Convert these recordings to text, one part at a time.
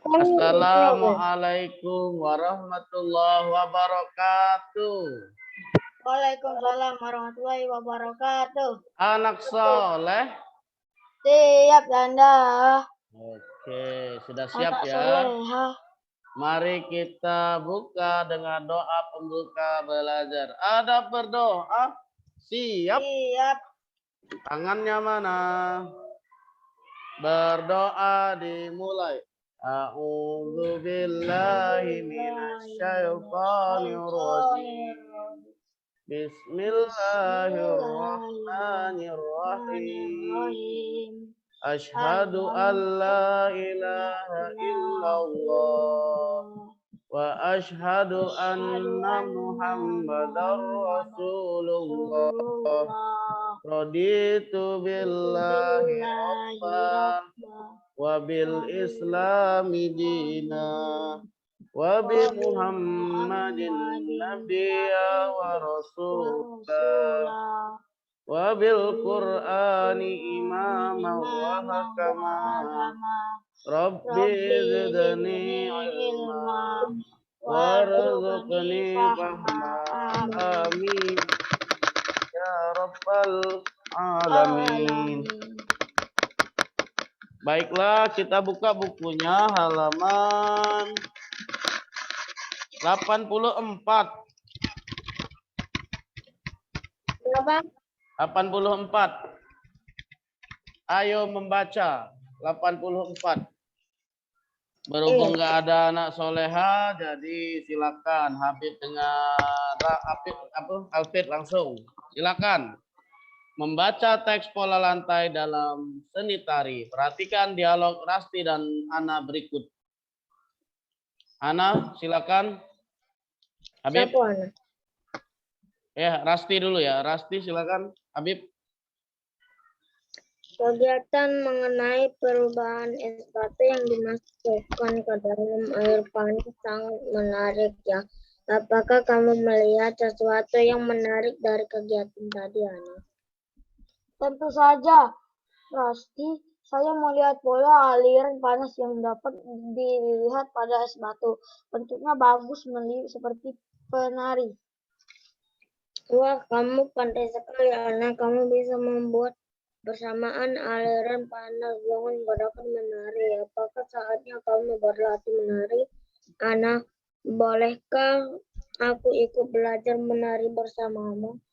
Assalamualaikum warahmatullahi wabarakatuh. Waalaikumsalam warahmatullahi wabarakatuh. Anak soleh. Siap, Anda. Oke, sudah siap Anak ya? soleha. Mari kita buka dengan doa pembuka belajar. Ada berdoa? Siap. Siap. Tangannya mana? Berdoa dimulai. A'udzu billahi minasyaitonir rajim. Bismillahirrahmanirrahim. Asyhadu an la ilaha illallah wa asyhadu anna Muhammadar Rasulullah. Raditu billahi rabba wa bil islami dina wa bi Muhammadin nabiyya wa rasulah wa bil Qur'ani imama wa hakama Rabbi zidni ilma warzuqni fahma amin ya rabbal alamin. Baiklah, kita buka bukunya halaman 84. 84. Ayo membaca 84. Berhubung nggak ada anak soleha, jadi silakan Habib dengan Alfid langsung. Silakan membaca teks pola lantai dalam seni tari. Perhatikan dialog Rasti dan Ana berikut. Ana, silakan. Habib. Ya, Rasti dulu ya. Rasti silakan. Habib. Kegiatan mengenai perubahan es batu yang dimasukkan ke dalam air panas sangat menarik ya. Apakah kamu melihat sesuatu yang menarik dari kegiatan tadi, Ana? Tentu saja, Rasti. Saya melihat pola aliran panas yang dapat dilihat pada es batu. Bentuknya bagus melihat seperti penari. Wah, kamu pandai sekali, Ana. Kamu bisa membuat bersamaan aliran panas dengan gerakan menari. Apakah saatnya kamu berlatih menari? Ana, bolehkah aku ikut belajar menari bersamamu?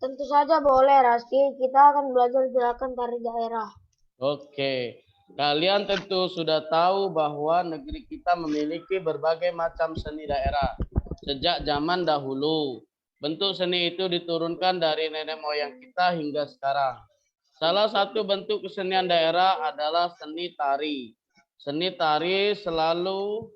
Tentu saja boleh, Rasti. Kita akan belajar gerakan tari daerah. Oke, kalian tentu sudah tahu bahwa negeri kita memiliki berbagai macam seni daerah. Sejak zaman dahulu, bentuk seni itu diturunkan dari nenek moyang kita hingga sekarang. Salah satu bentuk kesenian daerah adalah seni tari. Seni tari selalu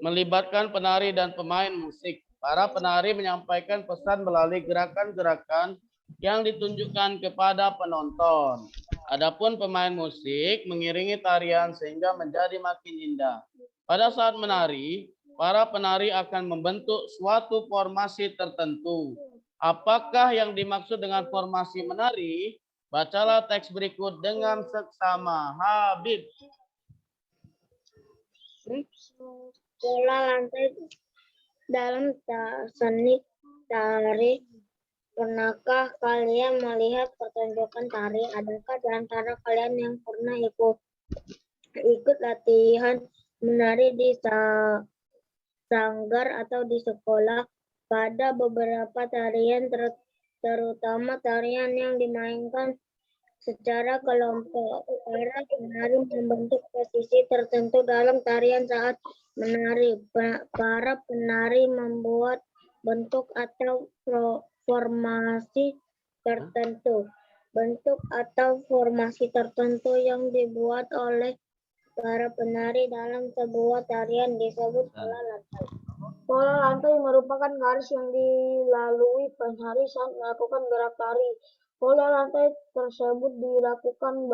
melibatkan penari dan pemain musik. Para penari menyampaikan pesan melalui gerakan-gerakan yang ditunjukkan kepada penonton. Adapun pemain musik mengiringi tarian sehingga menjadi makin indah. Pada saat menari, para penari akan membentuk suatu formasi tertentu. Apakah yang dimaksud dengan formasi menari? Bacalah teks berikut dengan seksama. Habib. Pola lantai dalam seni tari. Pernahkah kalian melihat pertunjukan tari? Adakah di antara kalian yang pernah ikut latihan menari di sanggar atau di sekolah? Pada beberapa tarian, terutama tarian yang dimainkan secara kelompok, para penari membentuk posisi tertentu dalam tarian saat menari. Para penari membuat bentuk atau formasi tertentu. Bentuk atau formasi tertentu yang dibuat oleh para penari dalam sebuah tarian disebut pola lantai. Pola lantai merupakan garis yang dilalui penari saat melakukan gerak tari. Pola lantai tersebut dilakukan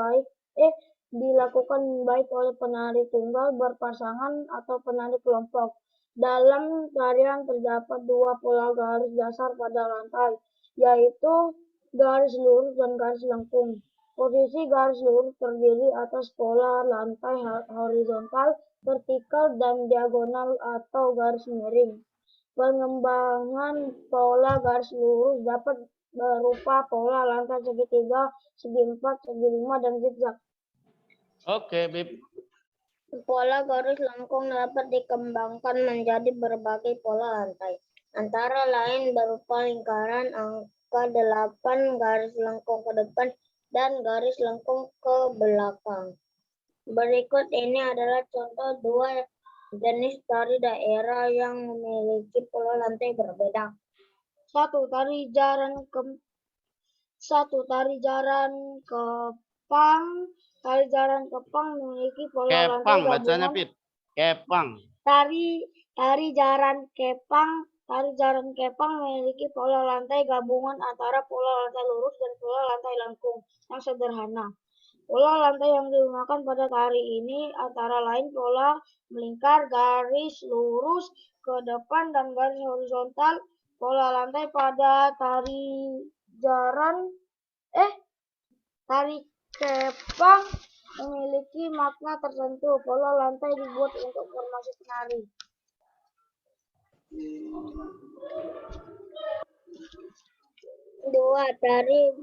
baik oleh penari tunggal berpasangan atau penari kelompok. Dalam tarian terdapat dua pola garis dasar pada lantai, yaitu garis lurus dan garis lengkung. Posisi garis lurus terdiri atas pola lantai horizontal, vertikal, dan diagonal atau garis miring. Pengembangan pola garis lurus dapat berupa pola lantai segitiga, segi empat, segi lima, dan zigzag. Oke, Bib. Pola garis lengkung dapat dikembangkan menjadi berbagai pola lantai. Antara lain berupa lingkaran angka 8, garis lengkung ke depan, dan garis lengkung ke belakang. Berikut ini adalah contoh dua jenis tari daerah yang memiliki pola lantai berbeda. Satu, tari jaran kepang. Tari jaran kepang memiliki pola lantai Kepang bacanya, gabungan. Pit. Kepang. Tari jaran kepang memiliki pola lantai gabungan antara pola lantai lurus dan pola lantai lengkung yang sederhana. Pola lantai yang digunakan pada tari ini antara lain pola melingkar, garis lurus ke depan, dan garis horizontal. Pola lantai pada tari kepang memiliki makna tertentu. Pola lantai dibuat untuk formasi penari. Dua, tari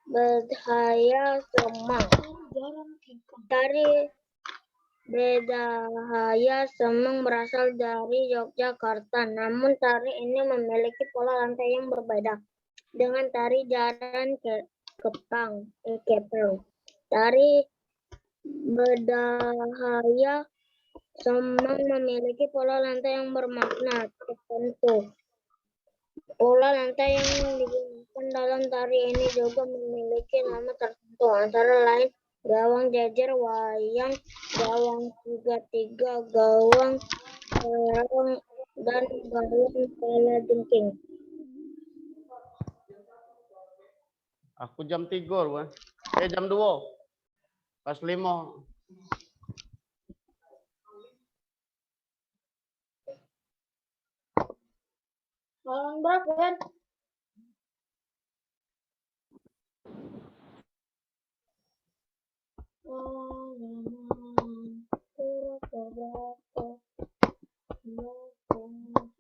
Bedhaya Semang. Tari Bedhaya Semang berasal dari Yogyakarta, namun tari ini memiliki pola lantai yang berbeda dengan tari jaran kepang. Tari Bedhaya Semang memiliki pola lantai yang bermakna tertentu. Pola lantai yang digunakan dalam tari ini juga memiliki nama tertentu, antara lain gawang jajar, wayang, gawang 3-3, gawang perang, dan gawang kalajengking. Aku jam 3, jam 2. Pas 5. Halaman berapa, kan?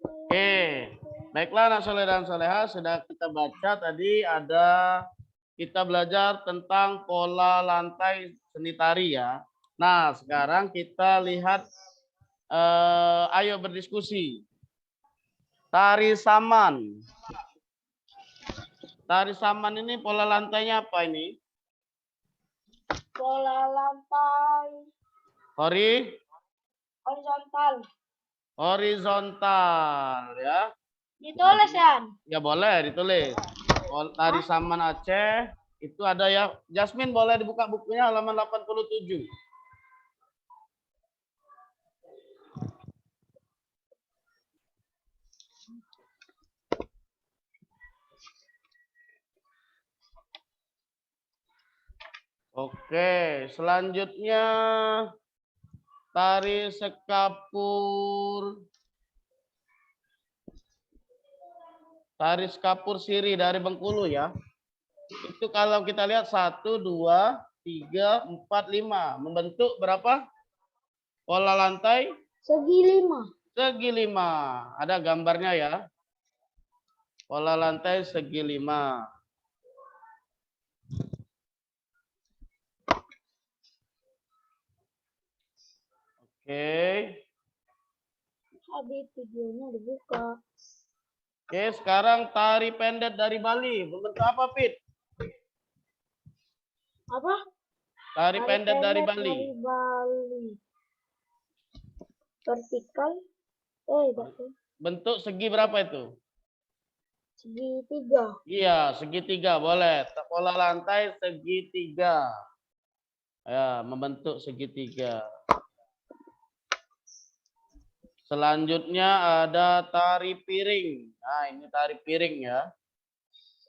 Oke, baiklah anak soleh dan soleha, sudah kita baca tadi kita belajar tentang pola lantai seni tari ya. Nah, sekarang kita lihat, ayo berdiskusi. Tari saman. Tari saman ini pola lantainya apa ini? Pola lantai horizontal. Horizontal ya. Ditulis, kan? Ya boleh ditulis. Tari saman Aceh itu ada ya. Jasmine boleh dibuka bukunya halaman 87. Oke, selanjutnya tari sekapur. Tari sekapur siri dari Bengkulu ya. Itu kalau kita lihat 1, 2, 3, 4, 5. Membentuk berapa? Pola lantai? Segi 5. Segi 5. Ada gambarnya ya. Pola lantai segi 5. Oke. Habis videonya dibuka. Oke, sekarang tari pendet dari Bali. Membentuk apa, Pit? Apa? Tari pendet dari Bali. Dari Bali. Vertikal. Bentuk segi berapa itu? Segitiga. Iya, segitiga boleh. Pola lantai segitiga. Ya, membentuk segitiga. Selanjutnya ada tari piring. Nah, ini tari piring ya.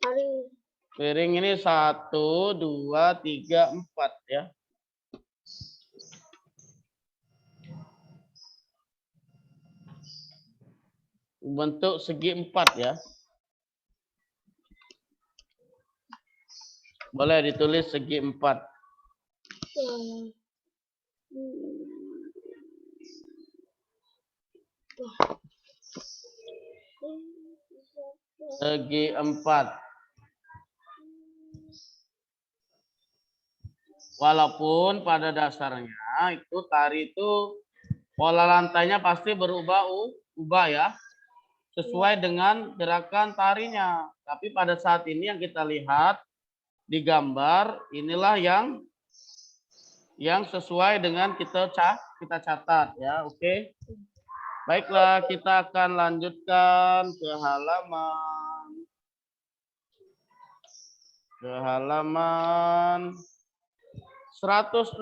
Tari Piring ini 1, 2, 3, 4 ya. Bentuk segi 4 ya. Boleh ditulis segi 4. Segi 4. Walaupun pada dasarnya itu tari itu pola lantainya pasti berubah ya, sesuai dengan gerakan tarinya. Tapi pada saat ini yang kita lihat di gambar inilah yang sesuai dengan kita catat ya, oke. Baiklah, kita akan lanjutkan ke halaman 116.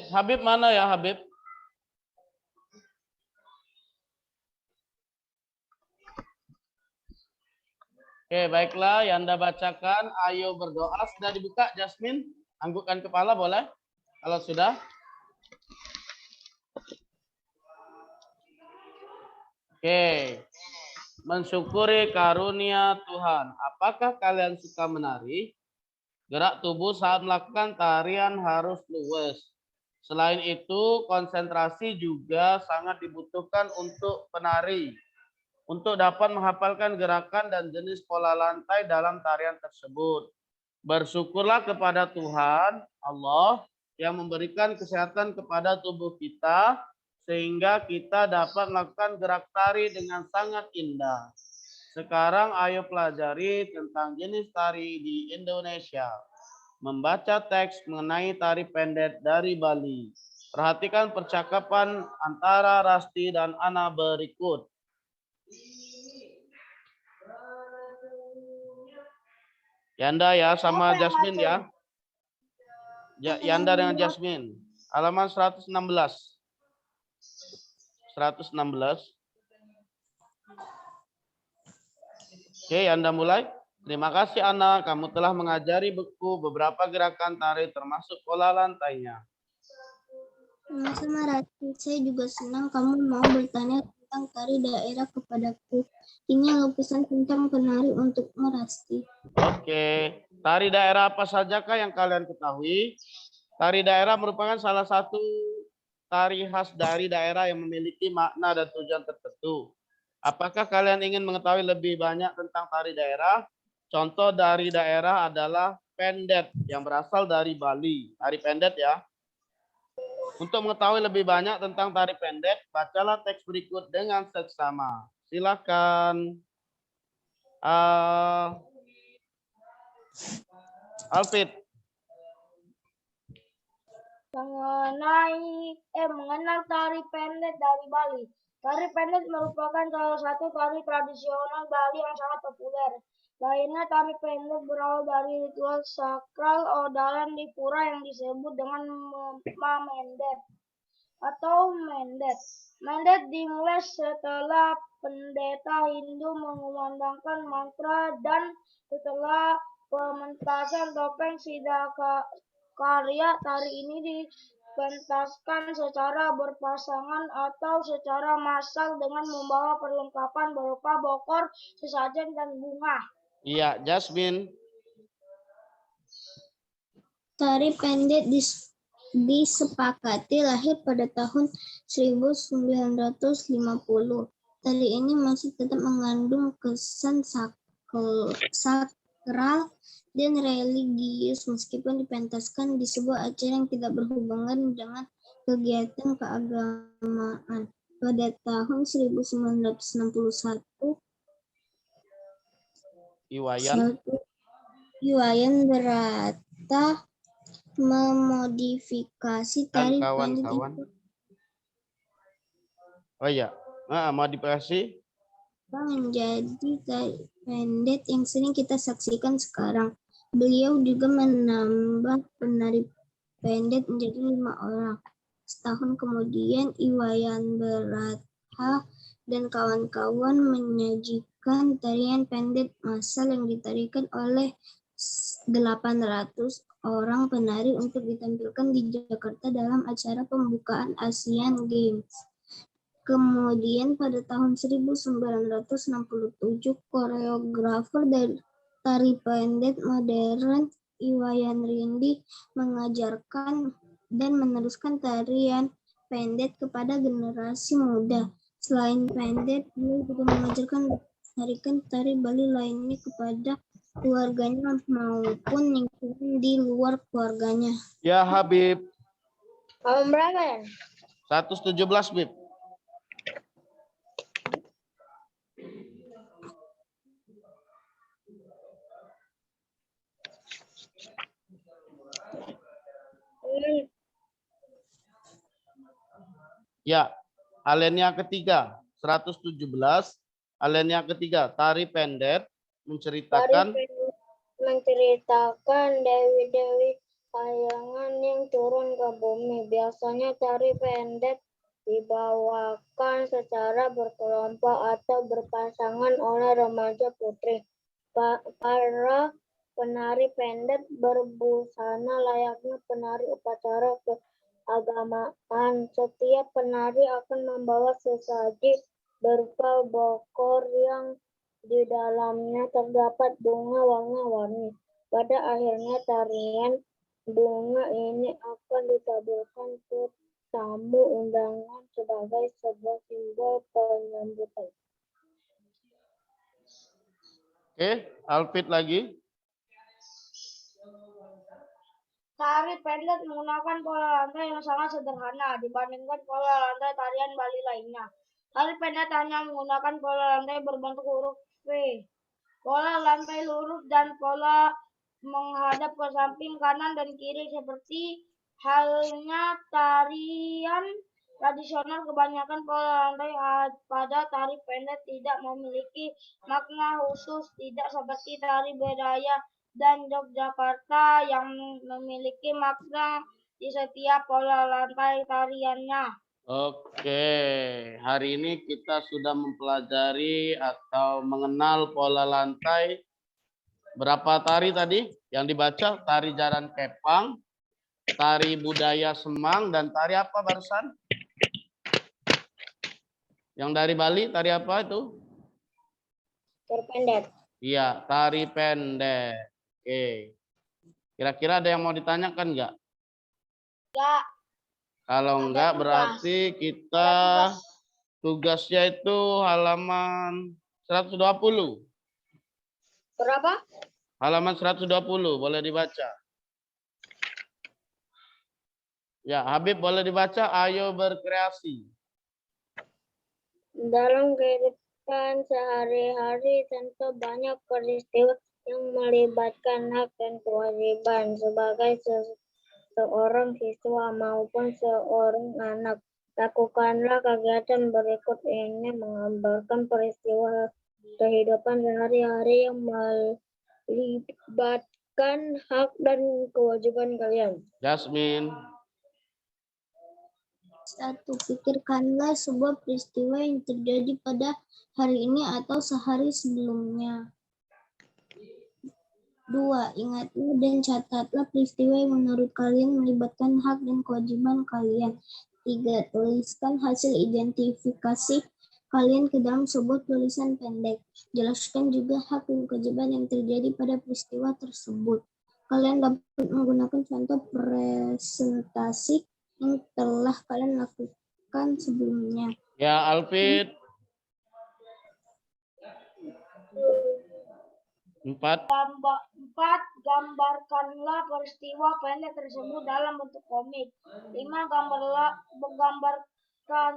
Habib mana ya, Habib? Baiklah, yang Anda bacakan, ayo berdoa. Sudah dibuka, Jasmine? Anggukkan kepala, boleh? Kalau sudah. Mensyukuri karunia Tuhan. Apakah kalian suka menari? Gerak tubuh saat melakukan tarian harus luwes. Selain itu, konsentrasi juga sangat dibutuhkan untuk penari, untuk dapat menghafalkan gerakan dan jenis pola lantai dalam tarian tersebut. Bersyukurlah kepada Tuhan Allah yang memberikan kesehatan kepada tubuh kita, sehingga kita dapat melakukan gerak tari dengan sangat indah. Sekarang ayo pelajari tentang jenis tari di Indonesia. Membaca teks mengenai tari pendek dari Bali. Perhatikan percakapan antara Rasti dan Ana berikut. Yanda ya sama Jasmine ya. Yanda dengan Jasmine. Halaman 116. 116. Yanda mulai. Terima kasih Ana, kamu telah mengajari buku beberapa gerakan tari termasuk pola lantainya. Sama-sama Rati, saya juga senang kamu mau bertanya tentang tari daerah kepadaku. Ini lukisan tentang penari untuk Rasti. Oke, tari daerah apa sajakah yang kalian ketahui? Tari daerah merupakan salah satu tari khas dari daerah yang memiliki makna dan tujuan tertentu. Apakah kalian ingin mengetahui lebih banyak tentang tari daerah? Contoh dari daerah adalah pendet yang berasal dari Bali. Tari pendet ya. Untuk mengetahui lebih banyak tentang tari pendet, bacalah teks berikut dengan seksama. Silakan. Alfit. Mengenal tari pendet dari Bali. Tari pendet merupakan salah satu tari tradisional Bali yang sangat populer. Lainnya, tari pendet berawal dari ritual sakral odalan di pura yang disebut dengan Mendet atau Mendet. Mendet dimulai setelah pendeta Hindu mengumandangkan mantra dan setelah pementasan topeng Siddhakarya. Tari ini dipentaskan secara berpasangan atau secara massal dengan membawa perlengkapan berupa bokor, sesajen, dan bunga. Iya, Jasmine. Tari pendet disepakati lahir pada tahun 1950. Tari ini masih tetap mengandung kesan sakral dan religius meskipun dipentaskan di sebuah acara yang tidak berhubungan dengan kegiatan keagamaan. Pada tahun 1961, Iwayan Berata memodifikasi tari pendet itu. Oh iya, modifikasi menjadi tari pendet yang sering kita saksikan sekarang. Beliau juga menambah penari pendet menjadi 5 orang. Setahun kemudian, Iwayan Berata dan kawan-kawan menyajikan tarian pendet massal yang ditarikan oleh 800 orang penari untuk ditampilkan di Jakarta dalam acara pembukaan Asian Games. Kemudian pada tahun 1967, koreografer dari tari pendek modern Iwayan Rindi mengajarkan dan meneruskan tarian pendek kepada generasi muda. Selain pendek, beliau juga mengajarkan melestarikan tari Bali lainnya kepada keluarganya maupun lingkungan di luar keluarganya. Ya Habib. Tahun berapa ya? 117 Bib. Ya, alinea ketiga 117. Alinea ketiga tari pendek menceritakan dewi-dewi kayangan yang turun ke bumi. Biasanya tari pendek dibawakan secara berkelompok atau berpasangan oleh remaja putri. Para penari pendek berbusana layaknya penari upacara keagamaan. Setiap penari akan membawa sesaji berupa bokor yang di dalamnya terdapat bunga warna-warni. Pada akhirnya tarian bunga ini akan ditaburkan ke tamu undangan sebagai sebuah simbol penyambutan. Oke, Alfit lagi. Tari pendek menggunakan pola lantai yang sangat sederhana dibandingkan pola lantai tarian Bali lainnya. Tari pendek hanya menggunakan pola lantai berbentuk huruf V, pola lantai lurus, dan pola menghadap ke samping kanan dan kiri. Seperti halnya tarian tradisional, kebanyakan pola lantai pada tari pendek tidak memiliki makna khusus, tidak seperti tari Bedaya dan Yogyakarta yang memiliki makna di setiap pola lantai tariannya. Oke, hari ini kita sudah mempelajari atau mengenal pola lantai. Berapa tari tadi yang dibaca? Tari Jaran Kepang, tari budaya Semang, dan tari apa barusan? Yang dari Bali, tari apa itu? Tari pendek. Iya, tari pendek. Oke. Kira-kira ada yang mau ditanyakan nggak? Ya, Kalau ada enggak tugas. berarti kita tugasnya itu halaman 120. Berapa? Halaman 120 boleh dibaca. Ya, Habib boleh dibaca. Ayo berkreasi. Dalam kehidupan sehari-hari tentu banyak peristiwa yang melibatkan hak dan kewajiban sebagai seorang siswa maupun seorang anak. Lakukanlah kegiatan berikut ini menggambarkan peristiwa kehidupan sehari-hari yang melibatkan hak dan kewajiban kalian. Jasmine. 1. Pikirkanlah sebuah peristiwa yang terjadi pada hari ini atau sehari sebelumnya. 2. Ingatlah dan catatlah peristiwa yang menurut kalian melibatkan hak dan kewajiban kalian. 3. Tuliskan hasil identifikasi kalian ke dalam sebuah tulisan pendek. Jelaskan juga hak dan kewajiban yang terjadi pada peristiwa tersebut. Kalian dapat menggunakan contoh presentasi yang telah kalian lakukan sebelumnya. Ya, Alfit. 4. Gambarkanlah peristiwa pendek tersebut dalam bentuk komik. 5. Menggambarkan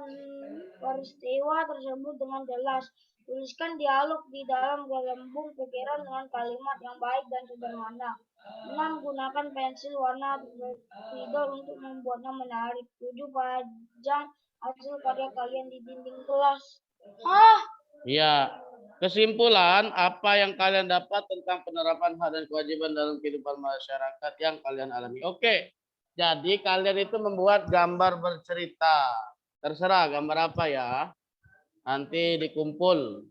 peristiwa tersebut dengan jelas. Tuliskan dialog di dalam gelembung pikiran dengan kalimat yang baik dan sederhana. 6. Gunakan pensil warna spidol untuk membuatnya menarik. 7. Pajang hasil karya kalian di dinding kelas. Ya, kesimpulan apa yang kalian dapat tentang penerapan hak dan kewajiban dalam kehidupan masyarakat yang kalian alami. Oke, jadi kalian itu membuat gambar bercerita. Terserah gambar apa ya. Nanti dikumpul.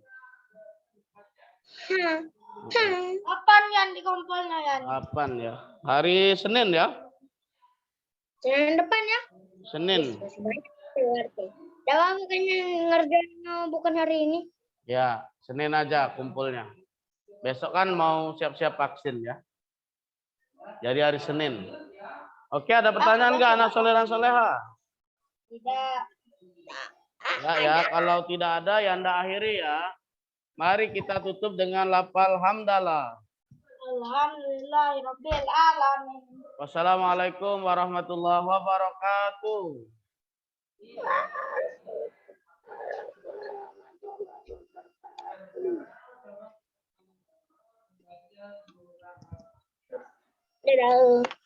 Kapan yang dikumpulnya ya? Kapan ya? Hari Senin ya? Senin depan ya? Senin. Masih banyak berarti. Coba bukannya ngerjainnya bukan hari ini. Ya, Senin aja kumpulnya. Besok kan mau siap-siap vaksin ya. Jadi hari Senin. Oke, ada pertanyaan nggak anak soleh dan soleha? Tidak. Ya, kalau tidak ada ya Anda akhiri ya. Mari kita tutup dengan lafal hamdalah. Alhamdulillahirabbil alamin. Wassalamualaikum warahmatullahi wabarakatuh. Dadah.